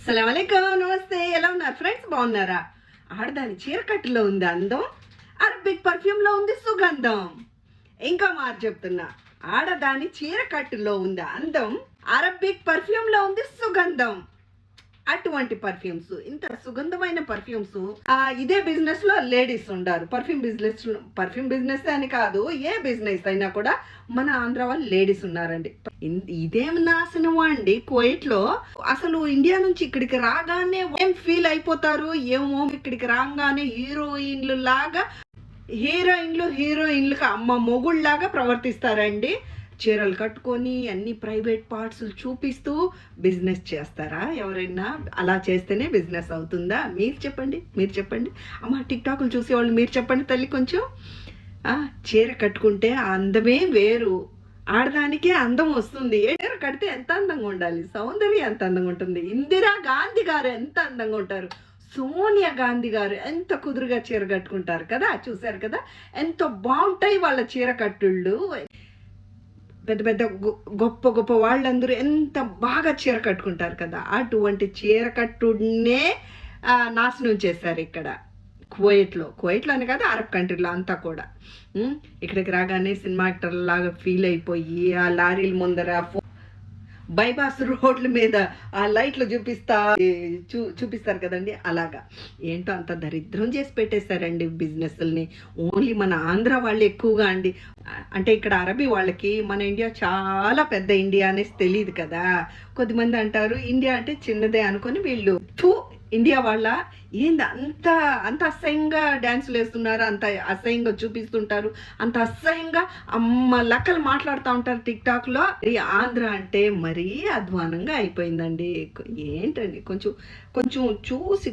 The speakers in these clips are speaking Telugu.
అస్సలాముఅలైకుం, నమస్తే. ఎలా ఉన్నారు ఫ్రెండ్స్? బాగున్నారా? ఆడదాని చీరకట్టులో ఉంది అందం, అరబిక్ పర్ఫ్యూమ్లో ఉంది సుగంధం. ఇంకా మారు చెప్తున్నా, ఆడదాని చీరకట్టులో ఉంది అందం, అరబిక్ పర్ఫ్యూమ్లో ఉంది సుగంధం. అటువంటి పర్ఫ్యూమ్స్, ఇంత సుగంధమైన పర్ఫ్యూమ్స్ ఇదే బిజినెస్ లో లేడీస్ ఉండారు. పర్ఫ్యూమ్ బిజినెస్ అని కాదు, ఏ బిజినెస్ అయినా కూడా మన ఆంధ్ర వాళ్ళు లేడీస్ ఉన్నారండి. ఇదేం నాశనం అండి. కువైట్ లో అసలు ఇండియా నుంచి ఇక్కడికి రాగానే ఏం ఫీల్ అయిపోతారు ఏమో, ఇక్కడికి రాగానే హీరోయిన్లుగా అమ్మ మొగుళ్ళలాగా ప్రవర్తిస్తారండి. చీరలు కట్టుకొని అన్ని ప్రైవేట్ పార్ట్స్ చూపిస్తూ బిజినెస్ చేస్తారా? ఎవరైనా అలా చేస్తేనే బిజినెస్ అవుతుందా? మీరు చెప్పండి అమ్మ. టిక్టాక్లు చూసేవాళ్ళు మీరు చెప్పండి తల్లి. కొంచెం చీర కట్టుకుంటే ఆ అందమే వేరు. ఆడదానికే అందం వస్తుంది. చీర కడితే ఎంత అందంగా ఉండాలి, సౌందర్యం ఎంత అందంగా ఉంటుంది. ఇందిరా గాంధీ గారు ఎంత అందంగా ఉంటారు, సోనియా గాంధీ గారు ఎంత కుదురుగా చీర కట్టుకుంటారు కదా. చూశారు కదా ఎంత బాగుంటాయి వాళ్ళ చీర కట్టుళ్ళు. పెద్ద పెద్ద గొప్ప వాళ్ళందరూ ఎంత బాగా చీర కట్టుకుంటారు కదా. అటువంటి చీర కట్టునే నాశనం చేశారు ఇక్కడ కువైట్లో అని కాదు, అరబ్ కంట్రీలో అంతా కూడా. ఇక్కడికి రాగానే సినిమా యాక్టర్ లాగా ఫీల్ అయిపోయి ఆ లారీల ముందర బైపాస్ రోడ్ల మీద ఆ లైట్లు చూపిస్తారు కదండి. అలాగా ఏంటో అంత దరిద్రం చేసి పెట్టేశారండి బిజినెస్ని. ఓన్లీ మన ఆంధ్ర వాళ్ళు ఎక్కువగా అండి. అంటే ఇక్కడ అరబీ వాళ్ళకి మన ఇండియా చాలా పెద్ద ఇండియా అనేసి తెలియదు కదా. కొద్దిమంది అంటారు ఇండియా అంటే చిన్నదే అనుకొని వీళ్ళు ఇండియా వాళ్ళ ఏంది అంత అసహ్యంగా డ్యాన్సులు వేస్తున్నారు, అంత అసహ్యంగా చూపిస్తుంటారు, అంత అసహ్యంగా అమ్మ లెక్కలు మాట్లాడుతూ ఉంటారు టిక్టాక్లో. ఆంధ్ర అంటే మరీ అధ్వానంగా అయిపోయిందండి. ఏంటండి, కొంచెం చూసి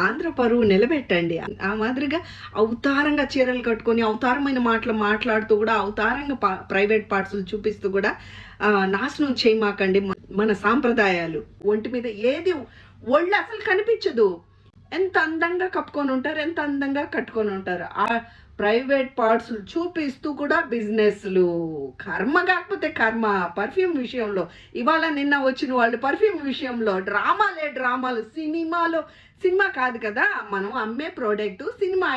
ఆంధ్ర పరువు నిలబెట్టండి. ఆ మాదిరిగా అవతారంగా చీరలు కట్టుకొని అవతారమైన మాటలు మాట్లాడుతూ కూడా అవతారంగా ప్రైవేట్ పార్ట్స్ చూపిస్తూ కూడా నాశనం చేయమాకండి మన సాంప్రదాయాలు. ఒంటి మీద ఏది ఒళ్ళు అసలు కనిపించదు. ఎంత అందంగా కప్పుకొని ఉంటారు, ఎంత అందంగా కట్టుకొని ఉంటారు. ఆ ప్రైవేట్ పార్ట్స్ చూపిస్తూ కూడా బిజినెస్లు. కర్మ కాకపోతే కర్మ. పర్ఫ్యూమ్ విషయంలో ఇవాళ నిన్న వచ్చిన వాళ్ళు పర్ఫ్యూమ్ విషయంలో డ్రామాలు. సినిమా కాదు కదా మనం అమ్మే ప్రోడక్ట్, సినిమా